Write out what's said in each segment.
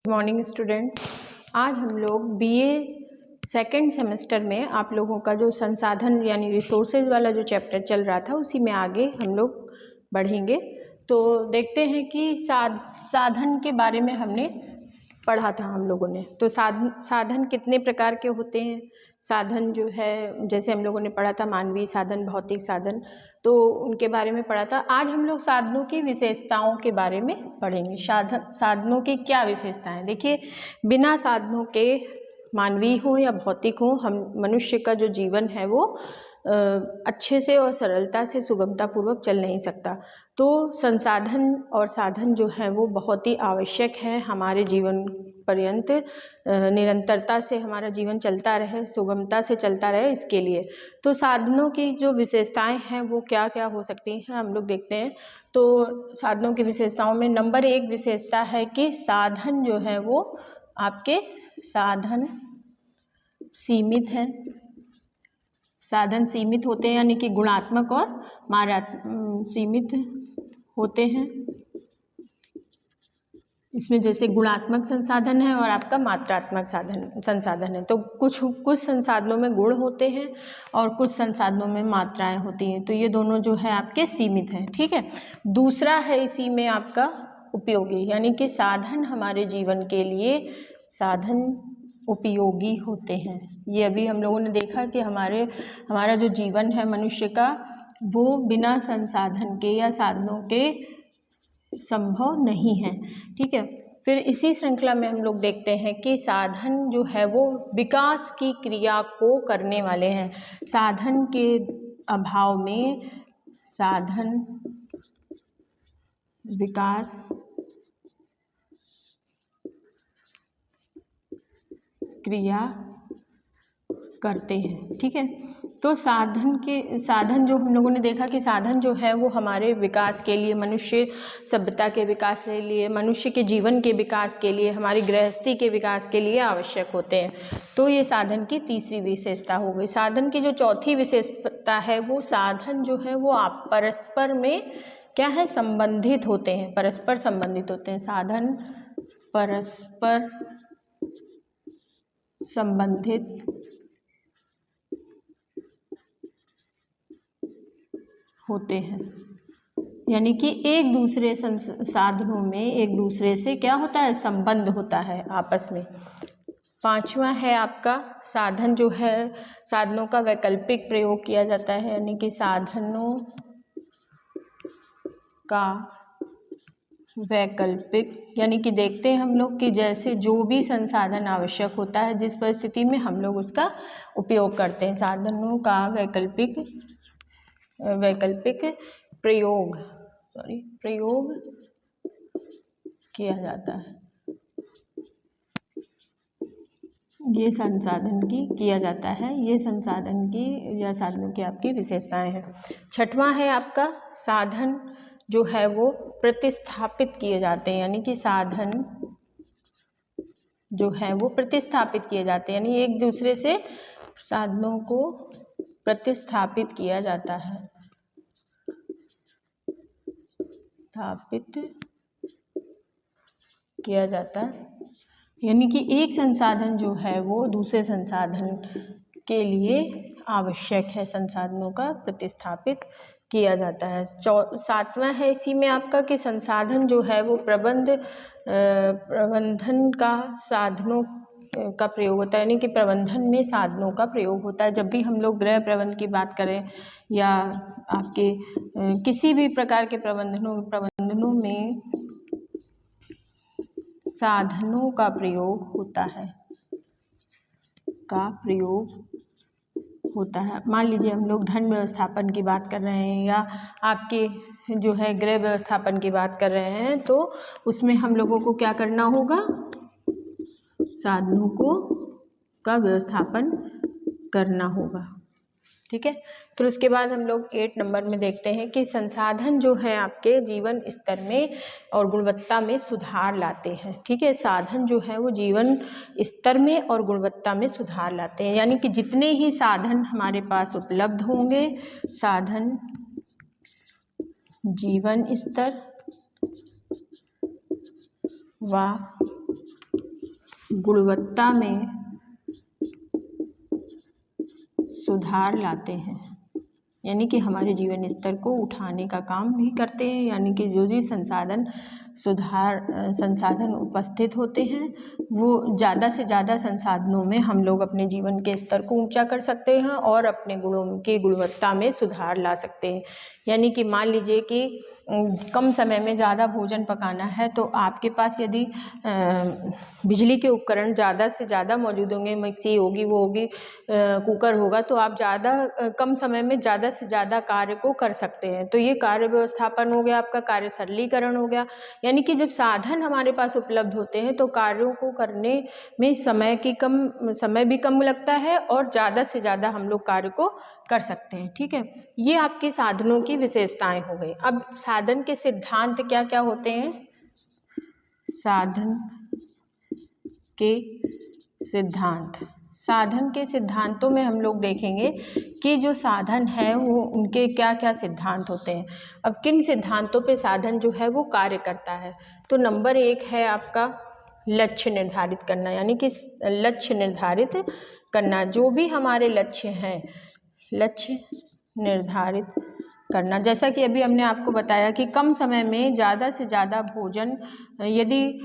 Morning student, आज हम लोग बीए सेकेंड सेमेस्टर में आप लोगों का जो संसाधन यानी रिसोर्सेज वाला जो चैप्टर चल रहा था उसी में आगे हम लोग बढ़ेंगे। तो देखते हैं कि साधन के बारे में हमने पढ़ा था हम लोगों ने। तो साधन कितने प्रकार के होते हैं। साधन जो है जैसे हम लोगों ने पढ़ा था मानवीय साधन, भौतिक साधन, तो उनके बारे में पढ़ा था। आज हम लोग साधनों की विशेषताओं के बारे में पढ़ेंगे। साधनों की क्या विशेषताएं। देखिए, बिना साधनों के मानवीय हो या भौतिक हो, हम मनुष्य का जो जीवन है वो अच्छे से और सरलता से सुगमता पूर्वक चल नहीं सकता। तो संसाधन और साधन जो है वो बहुत ही आवश्यक है हमारे जीवन पर्यंत, निरंतरता से हमारा जीवन चलता रहे, सुगमता से चलता रहे, इसके लिए। तो साधनों की जो विशेषताएं हैं वो क्या क्या हो सकती हैं हम लोग देखते हैं। तो साधनों की विशेषताओं में नंबर 1 विशेषता है कि साधन जो है वो आपके साधन सीमित हैं। साधन सीमित होते हैं यानी कि गुणात्मक और मात्रात्मक सीमित होते हैं। इसमें जैसे गुणात्मक संसाधन है और आपका मात्रात्मक संसाधन है। तो कुछ संसाधनों में गुण होते हैं और कुछ संसाधनों में मात्राएं होती हैं। तो ये दोनों जो है आपके सीमित हैं, ठीक है। दूसरा है इसी में आपका उपयोगी, यानी कि साधन हमारे जीवन के लिए साधन उपयोगी होते हैं। ये अभी हम लोगों ने देखा कि हमारा जो जीवन है मनुष्य का, वो बिना संसाधन के या साधनों के संभव नहीं है, ठीक है। फिर इसी श्रृंखला में हम लोग देखते हैं कि साधन जो है वो विकास की क्रिया को करने वाले हैं। साधन के अभाव में साधन विकास क्रिया करते हैं, ठीक है। तो साधन जो हम लोगों ने देखा कि साधन जो है वो हमारे विकास के लिए, मनुष्य सभ्यता के विकास के लिए, मनुष्य के जीवन के विकास के लिए, हमारी गृहस्थी के विकास के लिए आवश्यक होते हैं। तो ये साधन की तीसरी विशेषता हो गई। साधन की जो चौथी विशेषता है वो साधन जो है वो आप परस्पर में क्या है, संबंधित होते हैं, परस्पर संबंधित होते हैं। साधन परस्पर संबंधित होते हैं, यानी कि एक दूसरे साधनों में एक दूसरे से क्या होता है, संबंध होता है आपस में। पांचवा है आपका साधन जो है, साधनों का वैकल्पिक प्रयोग किया जाता है, यानी कि साधनों का वैकल्पिक, यानी कि देखते हैं हम लोग कि जैसे जो भी संसाधन आवश्यक होता है, जिस परिस्थिति में हम लोग उसका उपयोग करते हैं। साधनों का वैकल्पिक प्रयोग किया जाता है। ये संसाधन की किया जाता है, ये संसाधन की या साधनों की आपकी विशेषताएं हैं। छठवां है आपका साधन जो है वो प्रतिस्थापित किए जाते हैं, यानी कि साधन जो है वो प्रतिस्थापित किए जाते हैं, यानी एक दूसरे से साधनों को प्रतिस्थापित किया जाता है। स्थापित किया जाता है, यानी कि एक संसाधन जो है वो दूसरे संसाधन के लिए आवश्यक है, संसाधनों का प्रतिस्थापित किया जाता है। सातवां है इसी में आपका कि संसाधन जो है वो प्रबंधन का साधनों का प्रयोग होता है, यानी कि प्रबंधन में साधनों का प्रयोग होता है। जब भी हम लोग गृह प्रबंधन की बात करें या आपके किसी भी प्रकार के प्रबंधनों में साधनों का प्रयोग होता है। मान लीजिए हम लोग धन व्यवस्थापन की बात कर रहे हैं या आपके जो है गृह व्यवस्थापन की बात कर रहे हैं, तो उसमें हम लोगों को क्या करना होगा, साधनों का व्यवस्थापन करना होगा, ठीक है। फिर उसके बाद हम लोग 8 नंबर में देखते हैं कि संसाधन जो है आपके जीवन स्तर में और गुणवत्ता में सुधार लाते हैं, ठीक है। साधन जो है वो जीवन स्तर में और गुणवत्ता में सुधार लाते हैं, यानी कि जितने ही साधन हमारे पास उपलब्ध होंगे, साधन जीवन स्तर व गुणवत्ता में सुधार लाते हैं, यानी कि हमारे जीवन स्तर को उठाने का काम भी करते हैं। यानी कि जो भी संसाधन उपस्थित होते हैं वो ज़्यादा से ज़्यादा संसाधनों में हम लोग अपने जीवन के स्तर को ऊंचा कर सकते हैं और अपने गुणों की गुणवत्ता में सुधार ला सकते हैं। यानी कि मान लीजिए कि कम समय में ज़्यादा भोजन पकाना है तो आपके पास यदि बिजली के उपकरण ज़्यादा से ज़्यादा मौजूद होंगे, मिक्सी होगी, वो होगी, कुकर होगा, तो आप कम समय में ज़्यादा से ज़्यादा कार्य को कर सकते हैं। तो ये कार्य व्यवस्थापन हो गया, आपका कार्य सरलीकरण हो गया। यानी कि जब साधन हमारे पास उपलब्ध होते हैं तो कार्यों को करने में समय भी कम लगता है और ज़्यादा से ज़्यादा हम लोग कार्य को कर सकते हैं। ठीक है, ये आपके साधनों की विशेषताएं हो गई। अब साधन के सिद्धांत क्या क्या होते हैं? साधन के सिद्धांतों में हम लोग देखेंगे कि जो साधन है वो उनके क्या क्या सिद्धांत होते हैं। अब किन सिद्धांतों पे साधन जो है वो कार्य करता है? तो नंबर 1 है आपका लक्ष्य निर्धारित करना, यानी कि लक्ष्य निर्धारित करना। जो भी हमारे लक्ष्य हैं, लक्ष्य निर्धारित करना। जैसा कि अभी हमने आपको बताया कि कम समय में ज़्यादा से ज़्यादा भोजन, यदि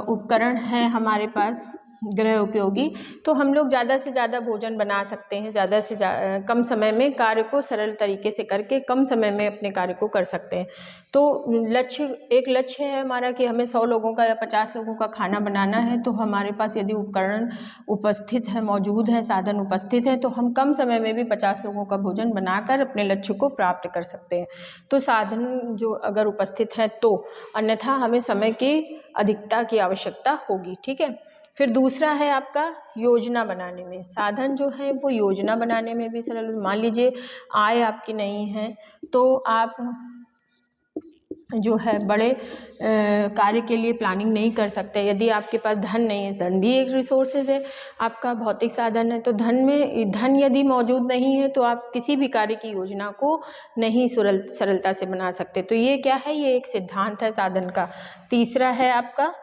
उपकरण है हमारे पास गृह उपयोगी, तो हम लोग ज़्यादा से ज़्यादा भोजन बना सकते हैं। कम समय में कार्य को सरल तरीके से करके कम समय में अपने कार्य को कर सकते हैं। तो एक लक्ष्य है हमारा कि हमें 100 लोगों का या 50 लोगों का खाना बनाना है, तो हमारे पास यदि उपकरण उपस्थित है, मौजूद है, साधन उपस्थित है, तो हम कम समय में भी 50 लोगों का भोजन बनाकर अपने लक्ष्य को प्राप्त कर सकते हैं। तो साधन जो अगर उपस्थित है तो, अन्यथा हमें समय की अधिकता की आवश्यकता होगी। ठीक है, फिर दूसरा है आपका योजना बनाने में। साधन जो है वो योजना बनाने में भी सरल। मान लीजिए आय आपकी नहीं है तो आप जो है बड़े कार्य के लिए प्लानिंग नहीं कर सकते। यदि आपके पास धन नहीं है, धन भी एक रिसोर्सेज है, आपका भौतिक साधन है, तो धन यदि मौजूद नहीं है तो आप किसी भी कार्य की योजना को नहीं सरलता से बना सकते। तो ये क्या है? ये एक सिद्धांत है साधन का। तीसरा है आपका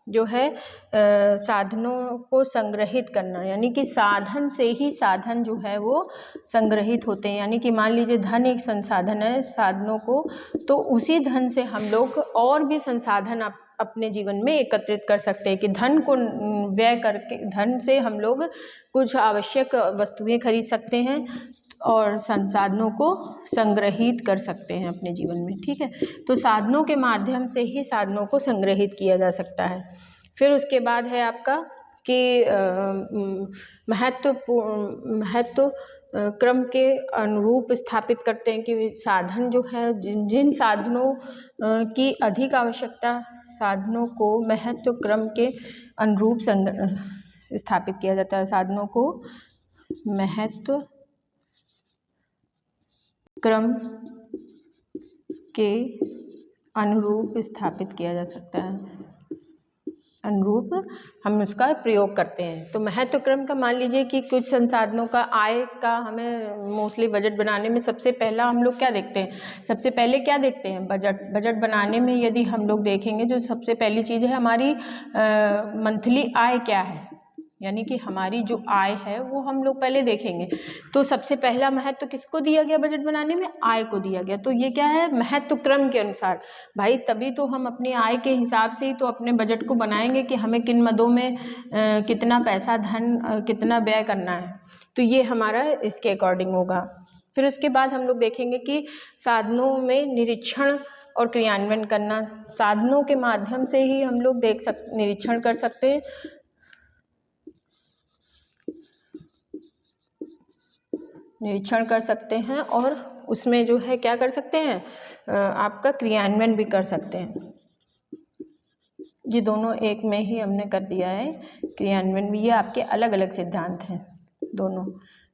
जो है साधनों को संग्रहित करना, यानी कि साधन से ही साधन जो है वो संग्रहित होते हैं। यानी कि मान लीजिए धन एक संसाधन है साधनों को, तो उसी धन से हम लोग और भी संसाधन अपने जीवन में एकत्रित कर सकते हैं कि धन को व्यय करके, धन से हम लोग कुछ आवश्यक वस्तुएं खरीद सकते हैं और संसाधनों को संग्रहित कर सकते हैं अपने जीवन में। ठीक है, तो साधनों के माध्यम से ही साधनों को संग्रहित किया जा सकता है। फिर उसके बाद है आपका कि महत्व क्रम के अनुरूप स्थापित करते हैं कि साधन जो है, जिन साधनों की अधिक आवश्यकता, साधनों को महत्व क्रम के अनुरूप स्थापित किया जाता है। साधनों को महत्व क्रम के अनुरूप स्थापित किया जा सकता है। अनुरूप हम उसका प्रयोग करते हैं। तो महत्व क्रम का मान लीजिए कि कुछ संसाधनों का, आय का, हमें मोस्टली बजट बनाने में सबसे पहला हम लोग क्या देखते हैं? सबसे पहले क्या देखते हैं? बजट बनाने में यदि हम लोग देखेंगे, जो सबसे पहली चीज़ है हमारी मंथली आय क्या है, यानी कि हमारी जो आय है वो हम लोग पहले देखेंगे। तो सबसे पहला महत्व किसको दिया गया बजट बनाने में? आय को दिया गया। तो ये क्या है? महत्व क्रम के अनुसार। भाई तभी तो हम अपनी आय के हिसाब से ही तो अपने बजट को बनाएंगे कि हमें किन मदों में कितना पैसा, धन कितना व्यय करना है। तो ये हमारा इसके अकॉर्डिंग होगा। फिर उसके बाद हम लोग देखेंगे कि साधनों में निरीक्षण और क्रियान्वयन करना। साधनों के माध्यम से ही हम लोग निरीक्षण कर सकते हैं, निरीक्षण कर सकते हैं और उसमें जो है क्या कर सकते हैं, आपका क्रियान्वयन भी कर सकते हैं। ये दोनों एक में ही हमने कर दिया है, क्रियान्वयन भी। ये आपके अलग अलग सिद्धांत हैं, दोनों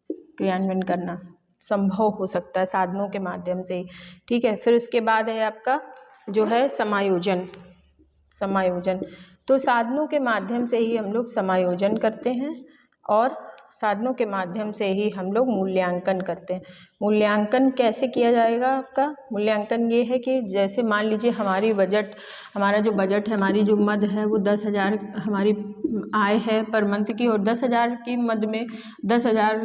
क्रियान्वयन करना संभव हो सकता है साधनों के माध्यम से ही। ठीक है, फिर उसके बाद है आपका जो है समायोजन। तो साधनों के माध्यम से ही हम लोग समायोजन करते हैं और साधनों के माध्यम से ही हम लोग मूल्यांकन करते हैं। मूल्यांकन कैसे किया जाएगा? आपका मूल्यांकन ये है कि जैसे मान लीजिए हमारा जो बजट है, हमारी जो मद है वो 10,000, हमारी आय है पर मंथ की, और 10,000 की मद में 10,000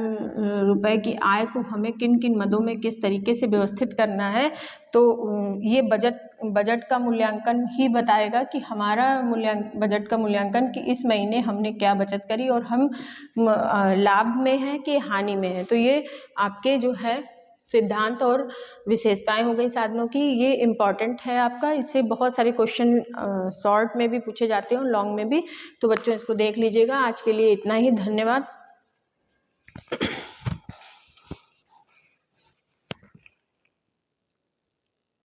रुपये की आय को हमें किन किन मदों में किस तरीके से व्यवस्थित करना है। तो ये बजट का मूल्यांकन ही बताएगा कि हमारा बजट का मूल्यांकन कि इस महीने हमने क्या बचत करी और हम लाभ में हैं कि हानि में हैं। तो ये आपके जो है सिद्धांत और विशेषताएं हो गई साधनों की, ये इम्पॉर्टेंट है आपका। इससे बहुत सारे क्वेश्चन शॉर्ट में भी पूछे जाते हैं और लॉन्ग में भी। तो बच्चों इसको देख लीजिएगा। आज के लिए इतना ही, धन्यवाद।